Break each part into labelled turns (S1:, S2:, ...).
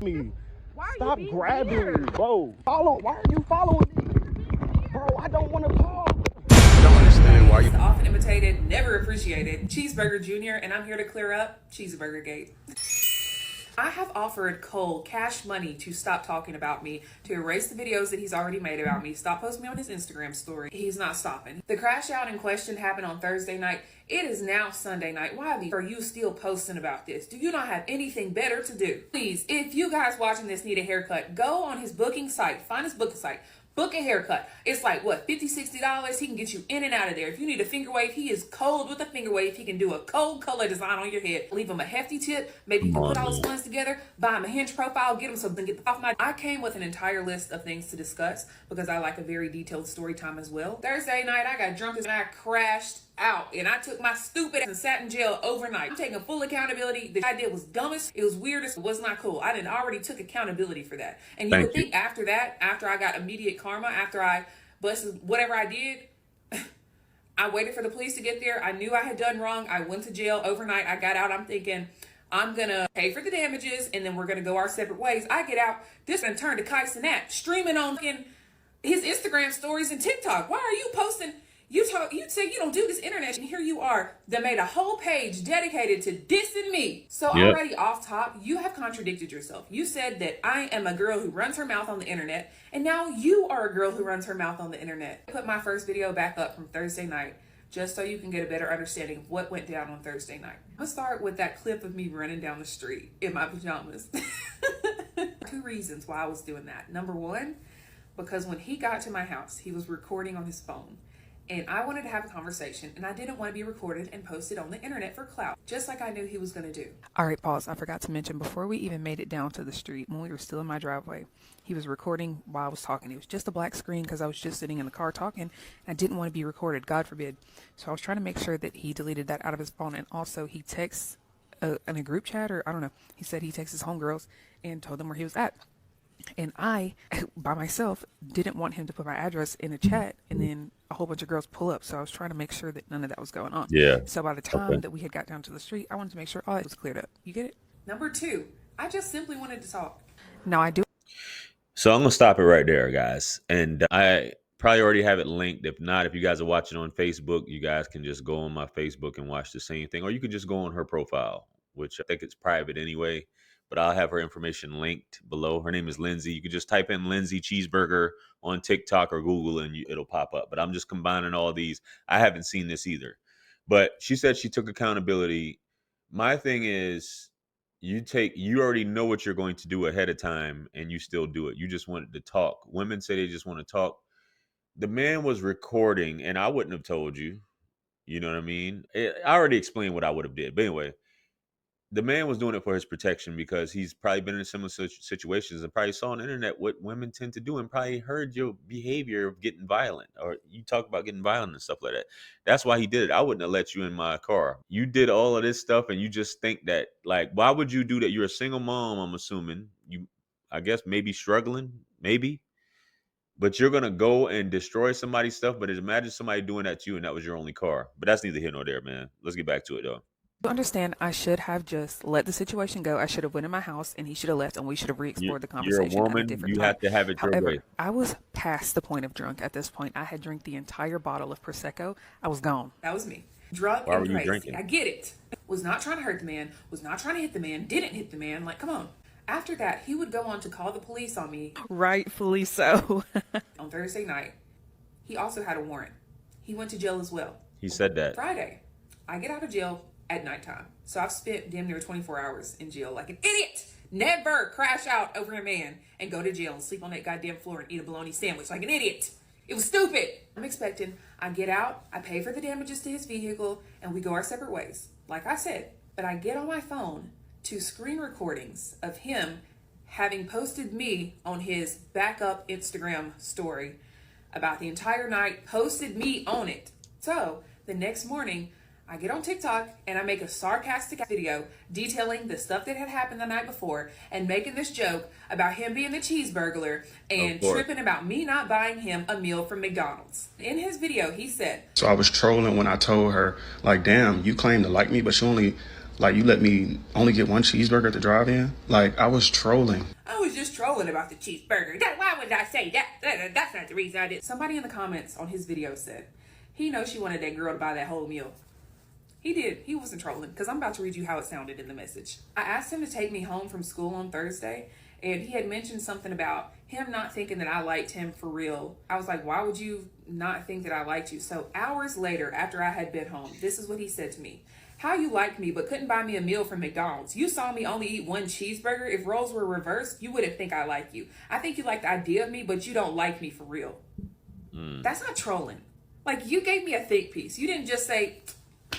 S1: me.
S2: Why are
S1: Stop
S2: you being
S1: grabbing
S2: weird?
S1: me, bro. Why are you following me? Bro, I don't want to talk.
S3: Don't understand why you
S4: often imitated, never appreciated, Cheeseburger Jr., and I'm here to clear up Cheeseburger Gate. I have offered Cole cash money to stop talking about me, to erase the videos that he's already made about me, stop posting me on his Instagram story. He's not stopping. The crash out in question happened on Thursday night. It is now Sunday night. Why are you still posting about this? Do you not have anything better to do? Please, if you guys watching this need a haircut, go on his booking site, find his booking site. Book a haircut. It's like, what, $50, $60? He can get you in and out of there. If you need a finger wave, he is cold with a finger wave. He can do a cold color design on your head. Leave him a hefty tip. Maybe you can put all his ones together. Buy him a Hinge profile. Get him something. Get off my... I came with an entire list of things to discuss because I like a very detailed story time as well. Thursday night, I got drunk and I crashed out. And I took my stupid ass and sat in jail overnight. I'm taking full accountability. The shit I did was dumbest. It was weirdest. It was not cool. I didn't already took accountability for that. And you would think after that, after I got immediate karma, after I busted whatever I did, I waited for the police to get there. I knew I had done wrong. I went to jail overnight. I got out. I'm thinking, I'm going to pay for the damages and then we're going to go our separate ways. I get out. This one turned to Kai Cenat, streaming on his Instagram stories and TikTok. Why are you posting? You say you don't do this internet, and here you are that made a whole page dedicated to dissing me. So already off top, you have contradicted yourself. You said that I am a girl who runs her mouth on the internet, and now you are a girl who runs her mouth on the internet. I put my first video back up from Thursday night just so you can get a better understanding of what went down on Thursday night. I'm gonna start with that clip of me running down the street in my pajamas. 2 reasons why I was doing that. Number one, because when he got to my house, he was recording on his phone. And I wanted to have a conversation, and I didn't want to be recorded and posted on the internet for clout, just like I knew he was going to do. All right, pause. I forgot to mention, before we even made it down to the street, when we were still in my driveway, he was recording while I was talking. It was just a black screen because I was just sitting in the car talking, and I didn't want to be recorded, God forbid. So I was trying to make sure that he deleted that out of his phone, and also he texts in a group chat, or I don't know, he said he texted his homegirls and told them where he was at. And I, by myself, didn't want him to put my address in a chat and then a whole bunch of girls pull up. So I was trying to make sure that none of that was going on.
S3: Yeah.
S4: So by the time that we had got down to the street, I wanted to make sure all that was cleared up. You get it? Number 2, I just simply wanted to talk. Now I do.
S3: So I'm going to stop it right there, guys. And I probably already have it linked. If not, if you guys are watching on Facebook, you guys can just go on my Facebook and watch the same thing. Or you can just go on her profile, which I think it's private anyway. But I'll have her information linked below. Her name is Lindsay. You can just type in Lindsay Cheeseburger on TikTok or Google and it'll pop up. But I'm just combining all these. I haven't seen this either. But she said she took accountability. My thing is, you already know what you're going to do ahead of time and you still do it. You just wanted to talk. Women say they just want to talk. The man was recording and I wouldn't have told you. You know what I mean? I already explained what I would have did. But anyway, the man was doing it for his protection because he's probably been in similar situations and probably saw on the internet what women tend to do and probably heard your behavior of getting violent, or you talk about getting violent and stuff like that. That's why he did it. I wouldn't have let you in my car. You did all of this stuff and you just think that, like, why would you do that? You're a single mom, I'm assuming. I guess maybe struggling, maybe. But you're going to go and destroy somebody's stuff. But imagine somebody doing that to you and that was your only car. But that's neither here nor there, man. Let's get back to it, though.
S4: You understand, I should have just let the situation go. I should have went in my house and he should have left and we should have re-explored the conversation.
S3: You're a woman.
S4: At a different
S3: You
S4: time.
S3: have to have it your
S4: However,
S3: way.
S4: I was past the point of drunk at this point. I had drank the entire bottle of Prosecco. I was gone. That was me. Drunk
S3: Why
S4: and
S3: were you
S4: crazy.
S3: drinking?
S4: I get it. Was not trying to hurt the man. Was not trying to hit the man. Didn't hit the man. Like, come on. After that, he would go on to call the police on me. Rightfully so. On Thursday night, he also had a warrant. He went to jail as well.
S3: He said that.
S4: Friday, I get out of jail at nighttime. So I've spent damn near 24 hours in jail like an idiot. Never crash out over a man and go to jail and sleep on that goddamn floor and eat a bologna sandwich like an idiot. It was stupid. I'm expecting, I get out, I pay for the damages to his vehicle, and we go our separate ways. Like I said, but I get on my phone to screen recordings of him having posted me on his backup Instagram story about the entire night, posted me on it. So the next morning, I get on TikTok and I make a sarcastic video detailing the stuff that had happened the night before and making this joke about him being the cheeseburglar and tripping about me not buying him a meal from McDonald's. In his video, he said,
S5: so I was trolling when I told her, like, damn, you claim to like me, but you only
S1: Like, you let me only get one cheeseburger at the drive-in? Like, I was trolling.
S4: I was just trolling about the cheeseburger. Why would I say that? That's not the reason I did. Somebody in the comments on his video said, he knows she wanted that girl to buy that whole meal. He did. He wasn't trolling, because I'm about to read you how it sounded in the message. I asked him to take me home from school on Thursday, and he had mentioned something about him not thinking that I liked him for real. I was like, why would you not think that I liked you? So hours later, after I had been home, this is what he said to me. How you liked me but couldn't buy me a meal from McDonald's? You saw me only eat one cheeseburger. If roles were reversed, you wouldn't think I like you. I think you like the idea of me, but you don't like me for real. That's not trolling. Like, you gave me a think piece. You didn't just say,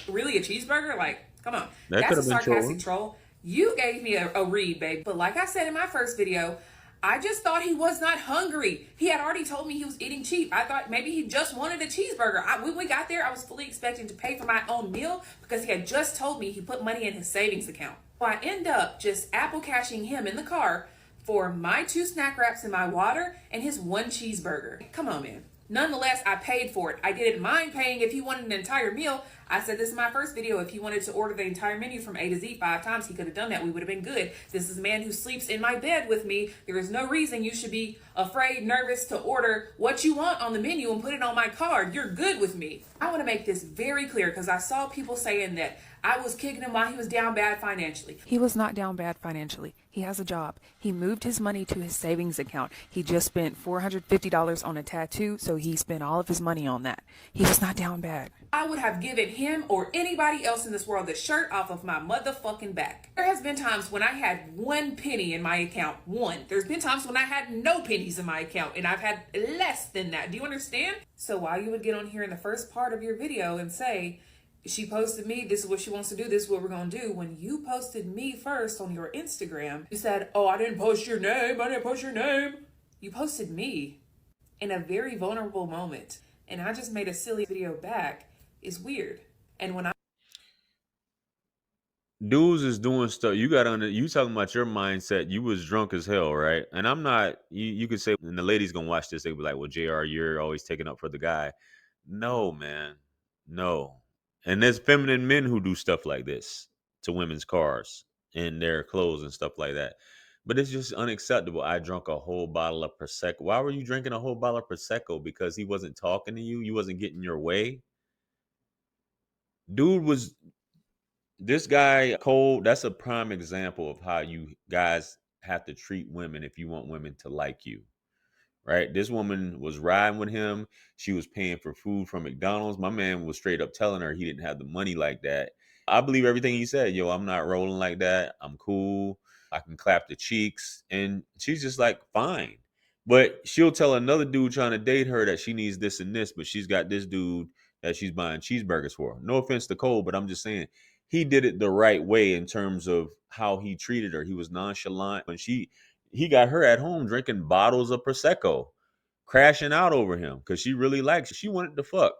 S4: really, a cheeseburger? Like, come on. That's a sarcastic troll. You gave me a read, babe. But like I said in my first video, I just thought he was not hungry. He had already told me he was eating cheap. I thought maybe he just wanted a cheeseburger. When we got there, I was fully expecting to pay for my own meal because he had just told me he put money in his savings account. So I end up just Apple Cashing him in the car for my 2 snack wraps and my water and his 1 cheeseburger. Come on, man. Nonetheless, I paid for it. I didn't mind paying if he wanted an entire meal. I said this in my first video. If he wanted to order the entire menu from A to Z 5 times, he could have done that. We would have been good. This is a man who sleeps in my bed with me. There is no reason you should be afraid, nervous to order what you want on the menu and put it on my card. You're good with me. I want to make this very clear because I saw people saying that I was kicking him while he was down bad financially. He was not down bad financially. He has a job. He moved his money to his savings account. He just spent $450 on a tattoo, so he spent all of his money on that. He was not down bad. I would have given him or anybody else in this world the shirt off of my motherfucking back. There has been times when I had 1 penny in my account. 1. There's been times when I had no pennies in my account, and I've had less than that. Do you understand? So while you would get on here in the first part of your video and say, she posted me, this is what she wants to do, this is what we're going to do. When you posted me first on your Instagram, you said, oh, I didn't post your name. You posted me in a very vulnerable moment. And I just made a silly video back. It's weird. And when
S3: Dudes is doing stuff. You talking about your mindset. You was drunk as hell, right? And I'm not, you could say, and the ladies gonna watch this, they be like, well, JR, you're always taking up for the guy. No, man. No. And there's feminine men who do stuff like this to women's cars and their clothes and stuff like that. But it's just unacceptable. I drank a whole bottle of Prosecco. Why were you drinking a whole bottle of Prosecco? Because he wasn't talking to you? You wasn't getting your way? This guy, Cole, that's a prime example of how you guys have to treat women if you want women to like you. Right? This woman was riding with him. She was paying for food from McDonald's. My man was straight up telling her he didn't have the money like that. I believe everything he said. Yo, I'm not rolling like that. I'm cool. I can clap the cheeks. And she's just like, fine. But she'll tell another dude trying to date her that she needs this and this, but she's got this dude that she's buying cheeseburgers for. No offense to Cole, but I'm just saying he did it the right way in terms of how he treated her. He was nonchalant. When he got her at home drinking bottles of Prosecco, crashing out over him because she really likes it. She wanted to fuck.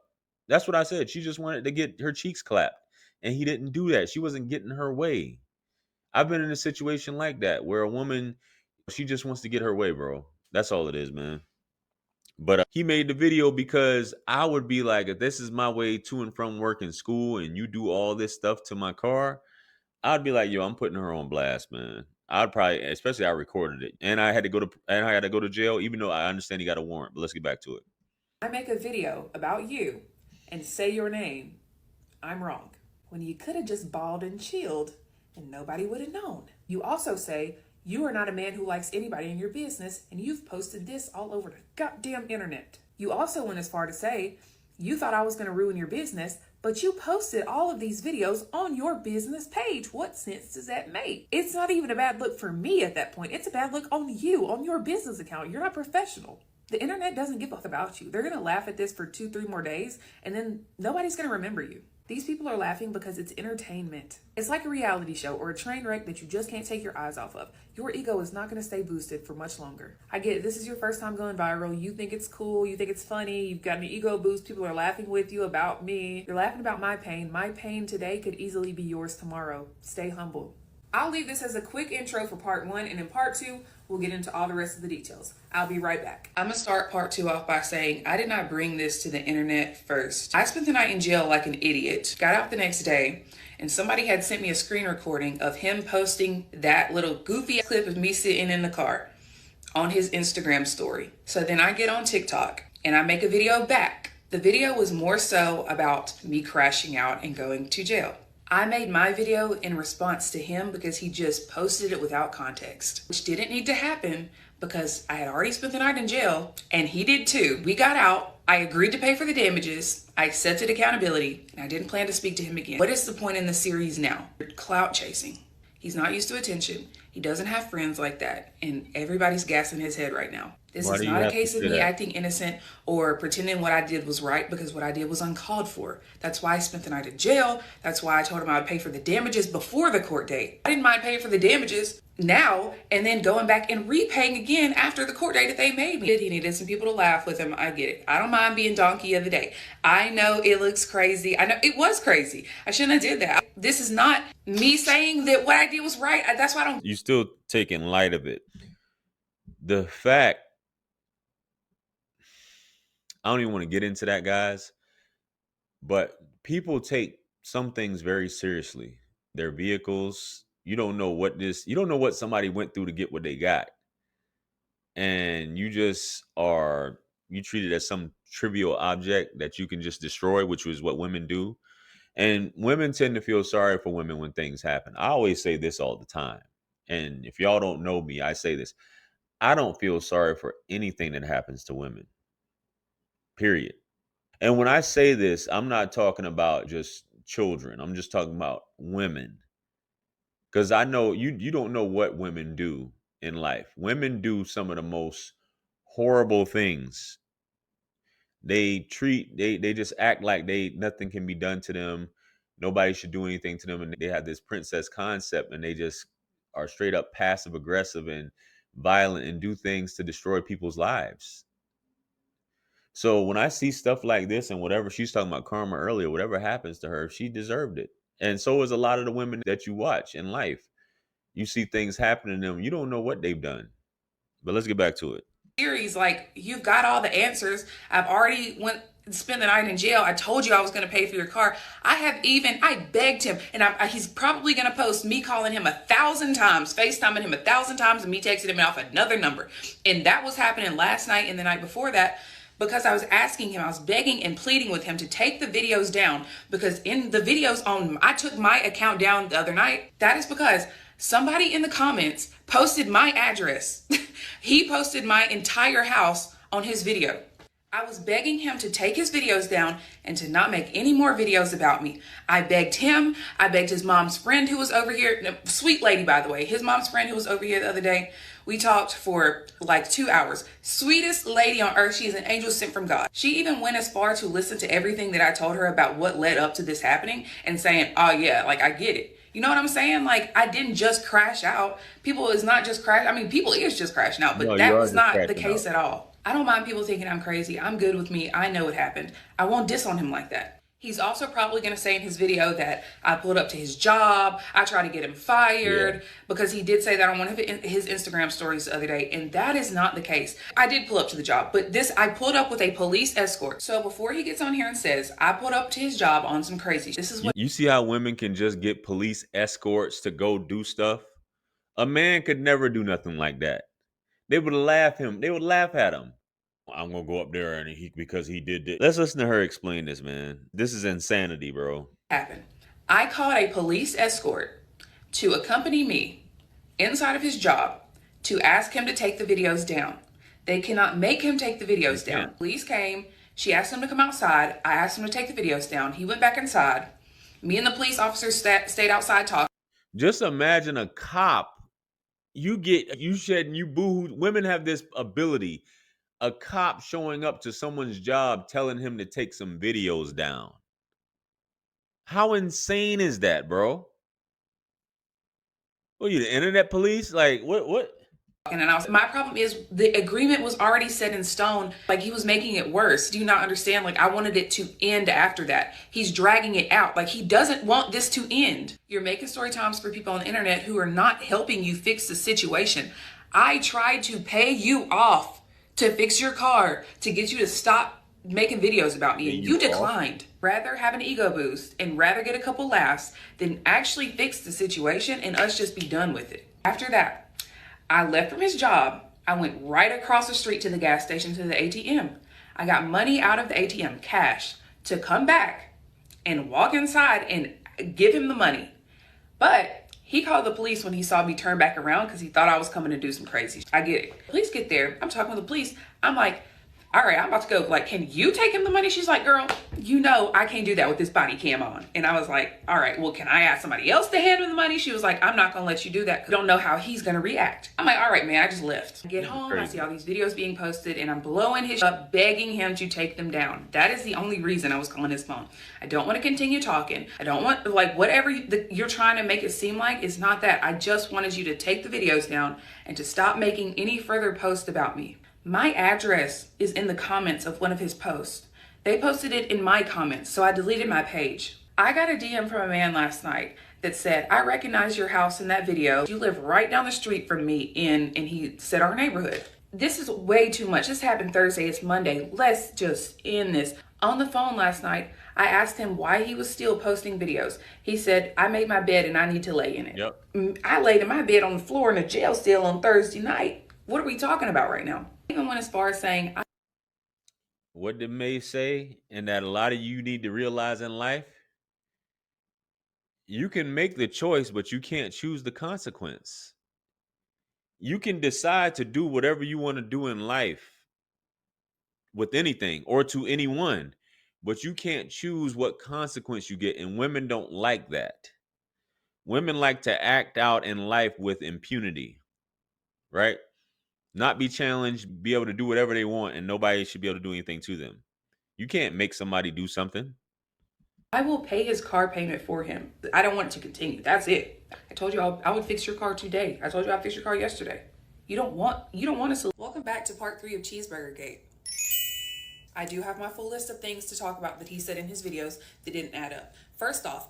S3: That's what I said. She just wanted to get her cheeks clapped. And he didn't do that. She wasn't getting her way. I've been in a situation like that where a woman, she just wants to get her way, bro. That's all it is, man. But he made the video because I would be like, if this is my way to and from work and school and you do all this stuff to my car, I'd be like, yo, I'm putting her on blast, man. I'd probably, especially I recorded it, and I had to go to jail, even though I understand he got a warrant. But let's get back to it.
S4: I make a video about you and say your name, I'm wrong. When you could have just balled and chilled and nobody would have known. You also say you are not a man who likes anybody in your business, and you've posted this all over the goddamn internet. You also went as far to say you thought I was going to ruin your business, but you posted all of these videos on your business page. What sense does that make? It's not even a bad look for me at that point. It's a bad look on you, on your business account. You're not professional. The internet doesn't give a fuck about you. They're going to laugh at this for 2-3 more days, and then nobody's going to remember you. These people are laughing because it's entertainment. It's like a reality show or a train wreck that you just can't take your eyes off of. Your ego is not going to stay boosted for much longer. I get it. This is your first time going viral. You think it's cool. You think it's funny. You've got an ego boost. People are laughing with you about me. You're laughing about my pain. My pain today could easily be yours tomorrow. Stay humble. I'll leave this as a quick intro for part 1, and in part 2, we'll get into all the rest of the details. I'll be right back. I'm going to start part 2 off by saying I did not bring this to the internet first. I spent the night in jail like an idiot, got out the next day, and somebody had sent me a screen recording of him posting that little goofy clip of me sitting in the car on his Instagram story. So then I get on TikTok and I make a video back. The video was more so about me crashing out and going to jail. I made my video in response to him because he just posted it without context, which didn't need to happen because I had already spent the night in jail and he did too. We got out. I agreed to pay for the damages. I accepted accountability and I didn't plan to speak to him again. What is the point in the series now? Clout chasing. He's not used to attention. He doesn't have friends like that. And everybody's gassing his head right now. This is not a case of me acting innocent or pretending what I did was right, because what I did was uncalled for. That's why I spent the night in jail. That's why I told him I would pay for the damages before the court date. I didn't mind paying for the damages now and then going back and repaying again after the court date that they made me. He needed some people to laugh with him. I get it. I don't mind being donkey of the day. I know it looks crazy. I know it was crazy. I shouldn't have did that. This is not me saying that what I did was right. That's why I don't.
S3: You still taking light of it. The fact, I don't even want to get into that, guys, but people take some things very seriously. Their vehicles, you don't know what somebody went through to get what they got. And you treat it as some trivial object that you can just destroy, which was what women do. And women tend to feel sorry for women when things happen. I always say this all the time. And if y'all don't know me, I say this. I don't feel sorry for anything that happens to women. Period. And when I say this, I'm not talking about just children. I'm just talking about women. Because I know you don't know what women do in life. Women do some of the most horrible things. They just act like nothing can be done to them. Nobody should do anything to them. And they have this princess concept, and they just are straight up passive aggressive and violent and do things to destroy people's lives. So when I see stuff like this, and whatever she's talking about, karma earlier, whatever happens to her, she deserved it. And so is a lot of the women that you watch in life. You see things happen to them. You don't know what they've done. But let's get back to it.
S4: Series, like, you've got all the answers. I've already spent the night in jail. I told you I was going to pay for your car. I begged him, and he's probably going to post me calling him 1,000 times, FaceTiming him 1,000 times, and me texting him off another number. And that was happening last night and the night before that, because I was asking him, I was begging and pleading with him to take the videos down, because in the videos I took my account down the other night. That is because somebody in the comments posted my address. He posted my entire house on his video. I was begging him to take his videos down and to not make any more videos about me. I begged him. I begged his mom's friend who was over here. Sweet lady, by the way. His mom's friend who was over here the other day. We talked for like 2 hours. Sweetest lady on earth. She is an angel sent from God. She even went as far to listen to everything that I told her about what led up to this happening and saying, oh yeah, like I get it. You know what I'm saying? Like, I didn't just crash out. People is not just crash. I mean, people is just crashing out, but no, that was not the case at all. I don't mind people thinking I'm crazy. I'm good with me. I know what happened. I won't diss on him like that. He's also probably going to say in his video that I pulled up to his job. I tried to get him fired because he did say that on one of his Instagram stories the other day. And that is not the case. I did pull up to the job, but I pulled up with a police escort. So before he gets on here and says, I pulled up to his job on some crazy, this is what.
S3: You see how women can just get police escorts to go do stuff? A man could never do nothing like that. They would laugh him. They would laugh at him. I'm gonna go up there and because he did this. Let's listen to her explain this, man. This is insanity, bro.
S4: Happened. I called a police escort to accompany me inside of his job to ask him to take the videos down. They cannot make him take the videos down. Police came. She asked him to come outside. I asked him to take the videos down. He went back inside. Me and the police officers stayed outside talking.
S3: Just imagine a cop. You shedding, you boo. Women have this ability. A cop showing up to someone's job telling him to take some videos down. How insane is that, bro? What are you, the internet police? Like, what?
S4: And my problem is the agreement was already set in stone. Like, he was making it worse. Do you not understand? Like, I wanted it to end after that. He's dragging it out. Like, he doesn't want this to end. You're making story times for people on the internet who are not helping you fix the situation. I tried to pay you off to fix your car, to get you to stop making videos about me. You declined. Rather have an ego boost and rather get a couple laughs than actually fix the situation and us just be done with it. After that, I left from his job. I went right across the street to the gas station, to the ATM. I got money out of the ATM, cash, to come back and walk inside and give him the money. But he called the police when he saw me turn back around because he thought I was coming to do some crazy. I get it. Police get there. I'm talking with the police. I'm like, all right, I'm about to go. Like, can you take him the money? She's like, girl, you know I can't do that with this body cam on. And I was like, all right, well, can I ask somebody else to hand him the money? She was like, I'm not going to let you do that. I don't know how he's going to react. I'm like, all right, man, I just left. I get home, I see all these videos being posted, and I'm blowing his up, begging him to take them down. That is the only reason I was calling his phone. I don't want to continue talking. I don't want, like, whatever you're trying to make it seem like is not that. I just wanted you to take the videos down and to stop making any further posts about me. My address is in the comments of one of his posts. They posted it in my comments, so I deleted my page. I got a DM from a man last night that said, I recognize your house in that video. You live right down the street from me and he said our neighborhood. This is way too much. This happened Thursday, it's Monday. Let's just end this. On the phone last night, I asked him why he was still posting videos. He said, I made my bed and I need to lay in it. Yep. I laid in my bed on the floor in a jail cell on Thursday night. What are we talking about right now? I even went as far as saying,
S3: what did May say? And that a lot of you need to realize in life, you can make the choice, but you can't choose the consequence. You can decide to do whatever you want to do in life with anything or to anyone, but you can't choose what consequence you get. And women don't like that. Women like to act out in life with impunity, right? Not be challenged, be able to do whatever they want, and nobody should be able to do anything to them. You can't make somebody do something.
S4: I will pay his car payment for him. I don't want it to continue. That's it. I told you I would fix your car today. I told you I'd fix your car yesterday. You don't want us to. Welcome back to part 3 of Cheeseburger Gate. I do have my full list of things to talk about that he said in his videos that didn't add up. First off,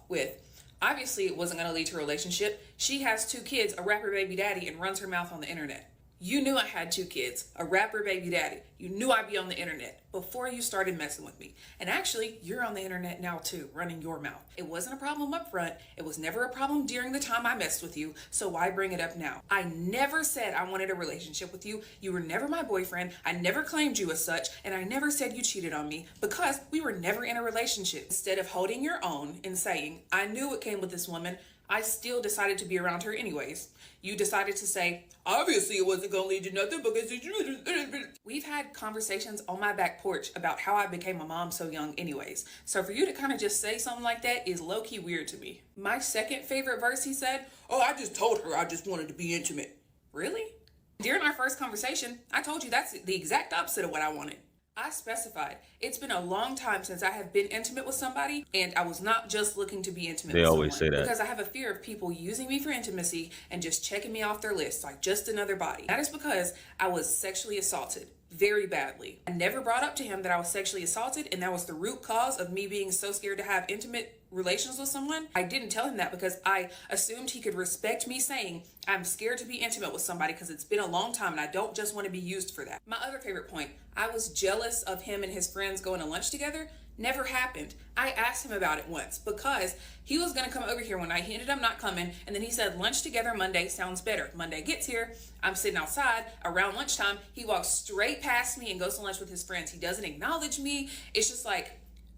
S4: obviously it wasn't going to lead to a relationship. She has 2 kids, a rapper baby daddy, and runs her mouth on the internet. You knew I had 2 kids, a rapper baby daddy. You knew I'd be on the internet before you started messing with me. And actually, you're on the internet now too, running your mouth. It wasn't a problem up front. It was never a problem during the time I messed with you. So why bring it up now? I never said I wanted a relationship with you. You were never my boyfriend. I never claimed you as such. And I never said you cheated on me because we were never in a relationship. Instead of holding your own and saying, I knew it came with this woman, I still decided to be around her anyways. You decided to say, obviously it wasn't going to lead to nothing because we've had conversations on my back porch about how I became a mom so young anyways. So for you to kind of just say something like that is low-key weird to me. My second favorite verse, he said, oh, I just told her I just wanted to be intimate. Really? During our first conversation, I told you that's the exact opposite of what I wanted. I specified, it's been a long time since I have been intimate with somebody, and I was not just looking to be intimate with someone. They always say that. Because I have a fear of people using me for intimacy and just checking me off their list, like just another body. That is because I was sexually assaulted very badly. I never brought up to him that I was sexually assaulted, and that was the root cause of me being so scared to have intimate relations with someone. I didn't tell him that because I assumed he could respect me saying I'm scared to be intimate with somebody because it's been a long time and I don't just want to be used for that. My other favorite point, I was jealous of him and his friends going to lunch together. Never happened. I asked him about it once because he was going to come over here one night. He ended up not coming. And then he said, lunch together Monday sounds better. Monday gets here. I'm sitting outside around lunchtime. He walks straight past me and goes to lunch with his friends. He doesn't acknowledge me. It's just like,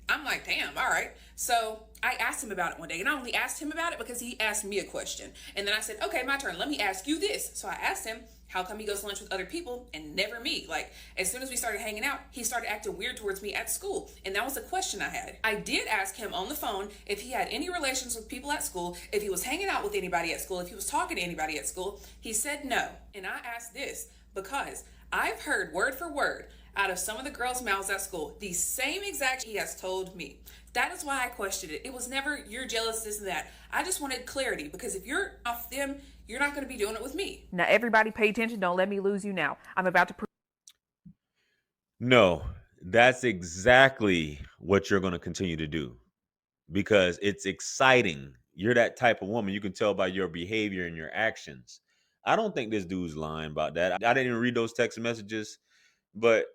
S4: I'm like, damn, all right. So I asked him about it one day, and I only asked him about it because he asked me a question. And then I said, okay, my turn. Let me ask you this. So I asked him, how come he goes to lunch with other people and never me? Like, as soon as we started hanging out, he started acting weird towards me at school. And that was a question I had. I did ask him on the phone if he had any relations with people at school, if he was hanging out with anybody at school, if he was talking to anybody at school. He said no. And I asked this because I've heard word for word out of some of the girls' mouths at school the same exact he has told me. That is why I questioned it. It was never, you're jealous, this and that. I just wanted clarity because if you're off them, you're not going to be doing it with me.
S2: Now, everybody pay attention. Don't let me lose you now. I'm about to
S3: No, that's exactly what you're going to continue to do because it's exciting. You're that type of woman. You can tell by your behavior and your actions. I don't think this dude's lying about that. I didn't even read those text messages, but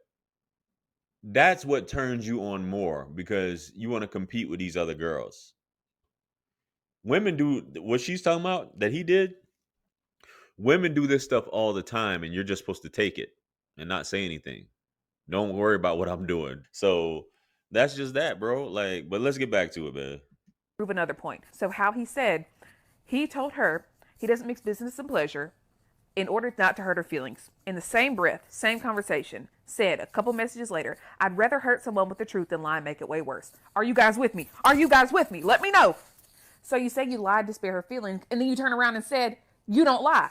S3: that's what turns you on more because you want to compete with these other girls. Women do what she's talking about that he did. Women do this stuff all the time, and you're just supposed to take it and not say anything. Don't worry about what I'm doing. So that's just that, bro. Like, but let's get back to it, man.
S2: prove another point. So how he said, he told her he doesn't mix business and pleasure in order not to hurt her feelings. In the same breath, same conversation, said a couple messages later, I'd rather hurt someone with the truth than lie and make it way worse. Are you guys with me? Are you guys with me? Let me know. So you say you lied to spare her feelings, and then you turn around and said, you don't lie.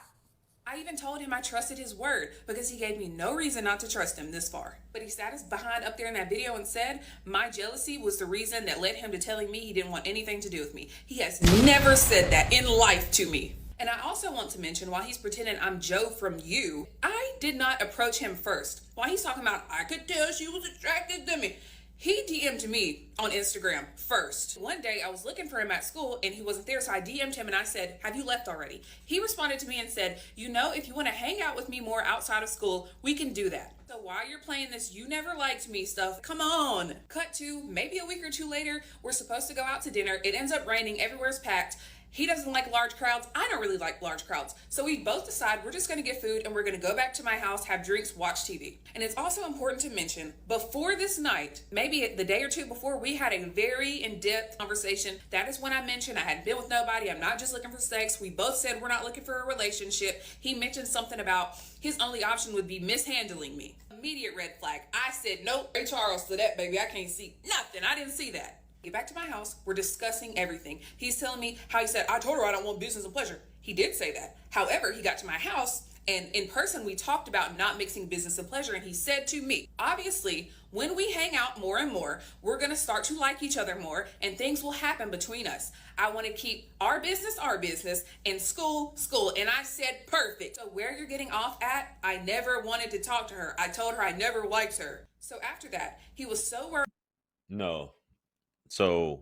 S4: I even told him I trusted his word because he gave me no reason not to trust him this far. But he sat us behind up there in that video and said my jealousy was the reason that led him to telling me he didn't want anything to do with me. He has never said that in life to me. And I also want to mention, while he's pretending I'm Joe from You, I did not approach him first. While he's talking about, I could tell she was attracted to me, he DM'd me on Instagram first. One day I was looking for him at school and he wasn't there, so I DM'd him and I said, have you left already? He responded to me and said, you know, if you want to hang out with me more outside of school, we can do that. So while you're playing this you never liked me stuff, come on. Cut to maybe a week or two later, we're supposed to go out to dinner. It ends up raining, everywhere's packed. He doesn't like large crowds. I don't really like large crowds. So we both decide we're just going to get food and we're going to go back to my house, have drinks, watch TV. And it's also important to mention, before this night, maybe the day or two before, we had a very in-depth conversation. That is when I mentioned I hadn't been with nobody. I'm not just looking for sex. We both said we're not looking for a relationship. He mentioned something about his only option would be mishandling me. Immediate red flag. I said, nope, Ray Charles to that, baby. I can't see nothing. I didn't see that. Get back to my house. We're discussing everything. He's telling me how he said, I told her I don't want business and pleasure. He did say that. However, he got to my house and in person, we talked about not mixing business and pleasure. And he said to me, obviously, when we hang out more and more, we're going to start to like each other more and things will happen between us. I want to keep our business, and school. And I said, perfect. So where you're getting off at, I never wanted to talk to her. I told her I never liked her. So after that, he was so worried.
S3: No. So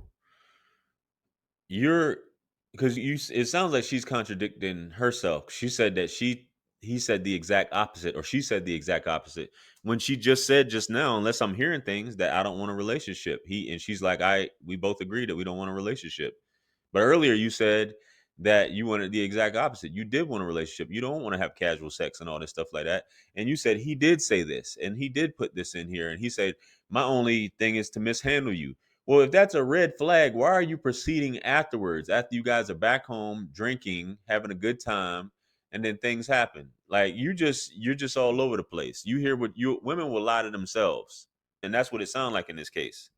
S3: it sounds like she's contradicting herself. She said that he said the exact opposite, or she said the exact opposite when she just said just now, unless I'm hearing things, that I don't want a relationship. And she's like, we both agree that we don't want a relationship. But earlier you said that you wanted the exact opposite. You did want a relationship. You don't want to have casual sex and all this stuff like that. And you said he did say this and he did put this in here. And he said, my only thing is to mishandle you. Well, if that's a red flag, why are you proceeding afterwards, after you guys are back home drinking, having a good time, and then things happen? Like you're just all over the place. You hear women will lie to themselves, and that's what it sounds like in this case.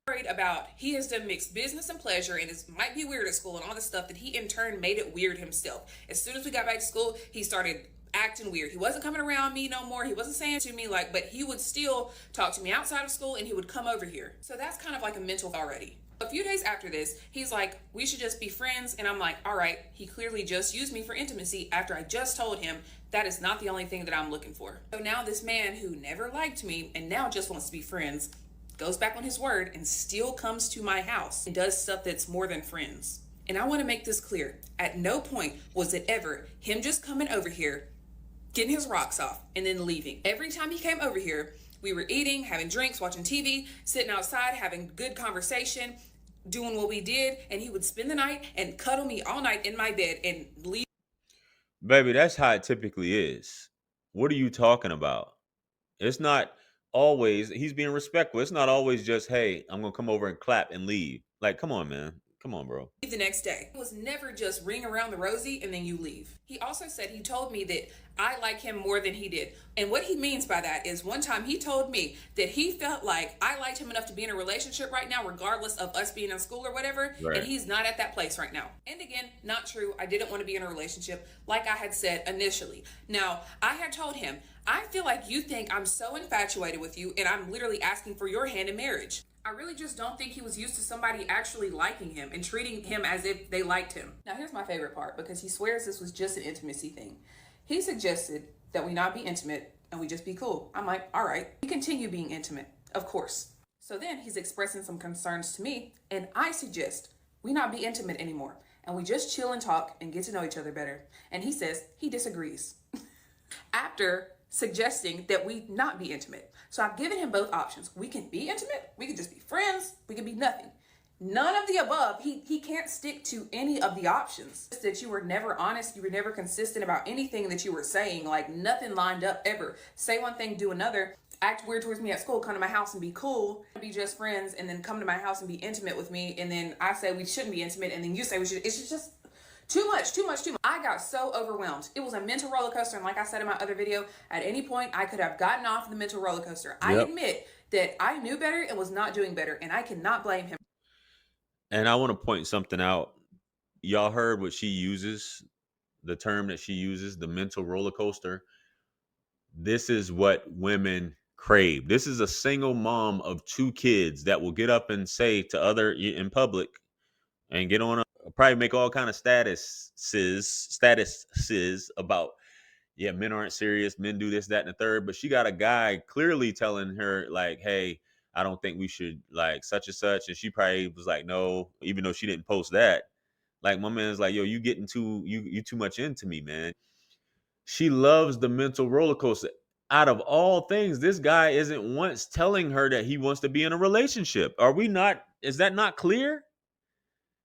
S4: Worried about he has done mixed business and pleasure and it might be weird at school and all this stuff that he in turn made it weird himself. As soon as we got back to school, he started acting weird. He wasn't coming around me no more. He wasn't saying to me but he would still talk to me outside of school and he would come over here. So that's kind of like a mental already. A few days after this, he's like, we should just be friends. And I'm like, all right, he clearly just used me for intimacy after I just told him that is not the only thing that I'm looking for. So now this man who never liked me and now just wants to be friends goes back on his word and still comes to my house and does stuff that's more than friends. And I want to make this clear. At no point was it ever him just coming over here, getting his rocks off, and then leaving. Every time he came over here, we were eating, having drinks, watching TV, sitting outside, having good conversation, doing what we did, and he would spend the night and cuddle me all night in my bed and leave.
S3: Baby, that's how it typically is. What are you talking about? It's not always, he's being respectful. It's not always just, hey, I'm going to come over and clap and leave. Like, come on, man. Come on, bro.
S4: The next day. It was never just ring around the rosy and then you leave. He also said he told me that I like him more than he did. And what he means by that is one time he told me that he felt like I liked him enough to be in a relationship right now, regardless of us being in school or whatever. Right. And he's not at that place right now. And again, not true. I didn't want to be in a relationship like I had said initially. Now, I had told him, I feel like you think I'm so infatuated with you and I'm literally asking for your hand in marriage. I really just don't think he was used to somebody actually liking him and treating him as if they liked him. Now, here's my favorite part, because he swears this was just an intimacy thing. He suggested that we not be intimate and we just be cool. I'm like, all right, we continue being intimate, of course. So then he's expressing some concerns to me, and I suggest we not be intimate anymore and we just chill and talk and get to know each other better. And he says he disagrees after suggesting that we not be intimate. So I've given him both options. We can be intimate, we can just be friends, we can be nothing. None of the above. He can't stick to any of the options. Just that you were never honest, you were never consistent about anything that you were saying, like nothing lined up ever. Say one thing, do another. Act weird towards me at school, come to my house and be cool, be just friends, and then come to my house and be intimate with me, and then I say we shouldn't be intimate, and then you say we should. It's just too much. I got so overwhelmed. It was a mental roller coaster, and like I said in my other video, at any point I could have gotten off the mental roller coaster. I admit that I knew better and was not doing better, and I cannot blame him.
S3: And I want to point something out. Y'all heard what she uses, the term that she uses, the mental roller coaster. This is what women crave. This is a single mom of 2 kids that will get up and say to other in public and get on probably make all kind of statuses about, yeah, men aren't serious, men do this, that, and the third. But she got a guy clearly telling her, like, hey, I don't think we should like such and such. And she probably was like, no, even though she didn't post that. Like, my man's like, yo, you getting you too much into me, man. She loves the mental roller coaster. Out of all things, this guy isn't once telling her that he wants to be in a relationship. Are we not? Is that not clear?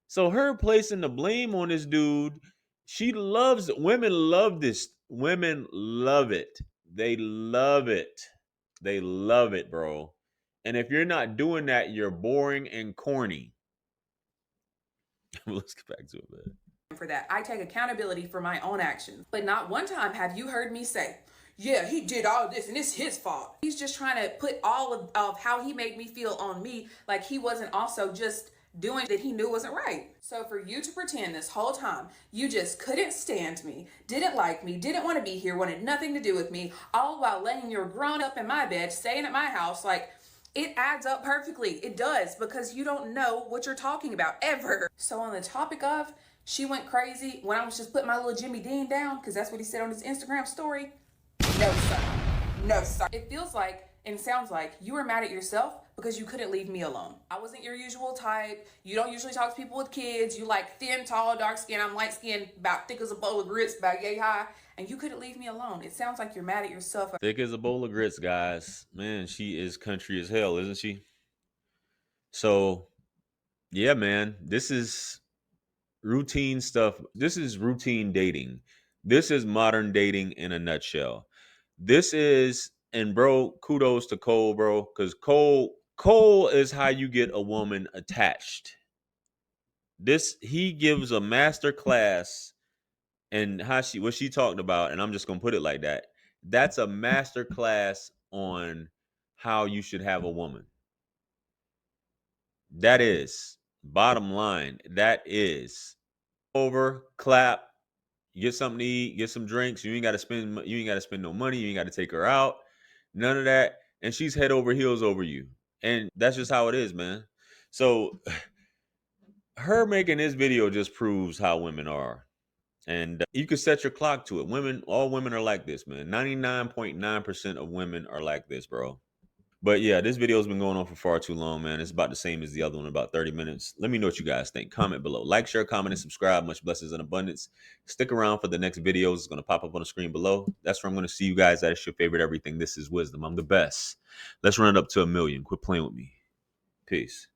S3: So her placing the blame on this dude, she loves it. Women love this. Women love it. They love it. They love it, bro. And if you're not doing that, you're boring and corny. Let's get back to it, man.
S4: For that, I take accountability for my own actions. But not one time have you heard me say, yeah, he did all this and it's his fault. He's just trying to put all of how he made me feel on me, like he wasn't also just doing that he knew wasn't right. So for you to pretend this whole time you just couldn't stand me, didn't like me, didn't want to be here, wanted nothing to do with me, all while laying your grown up in my bed, staying at my house, like, it adds up perfectly. It does, because you don't know what you're talking about ever. So on the topic of, she went crazy when I was just putting my little Jimmy Dean down, because that's what he said on his Instagram story. No, sir. No, sir. It feels like and sounds like you were mad at yourself because you couldn't leave me alone. I wasn't your usual type. You don't usually talk to people with kids. You like thin, tall, dark skin. I'm light skinned, about thick as a bowl of grits, about yay high. And you couldn't leave me alone. It sounds like you're mad at yourself.
S3: Thick as a bowl of grits, guys. Man, she is country as hell, isn't she? So, yeah, man, this is routine stuff. This is routine dating. This is modern dating in a nutshell. This is, and bro, kudos to Cole, bro, because Cole is how you get a woman attached. He gives a master class, and what she talked about, and I'm just gonna put it like that. That's a master class on how you should have a woman. That is bottom line. That is over, clap, get something to eat, get some drinks. You ain't got to spend no money. You ain't got to take her out. None of that. And she's head over heels over you. And that's just how it is, man. So her making this video just proves how women are. And you can set your clock to it. All women are like this, man. 99.9% of women are like this, bro. But yeah, this video has been going on for far too long, man. It's about the same as the other one, about 30 minutes. Let me know what you guys think. Comment below. Like, share, comment, and subscribe. Much blessings and abundance. Stick around for the next videos. It's going to pop up on the screen below. That's where I'm going to see you guys. That is your favorite everything. This is Wisdom. I'm the best. Let's run it up to 1 million. Quit playing with me. Peace.